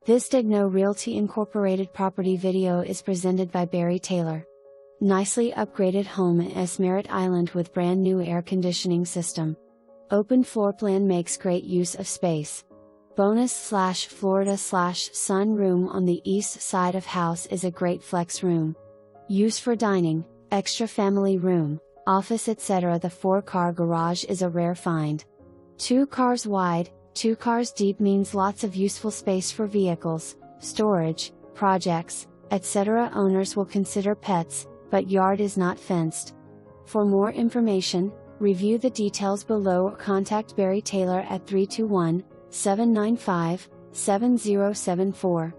This Daignault Realty Incorporated property video is presented by Barry Taylor. Nicely upgraded home at Merritt Island with brand new air conditioning system. Open floor plan makes great use of space. Bonus/Florida/sun room on the east side of house is a great flex room. Use for dining, extra family room, office etc. The 4-car garage is a rare find. 2 cars wide, 2 cars deep means lots of useful space for vehicles, storage, projects, etc. Owners will consider pets, but yard is not fenced. For more information, review the details below or contact Barry Taylor at 321-795-7074.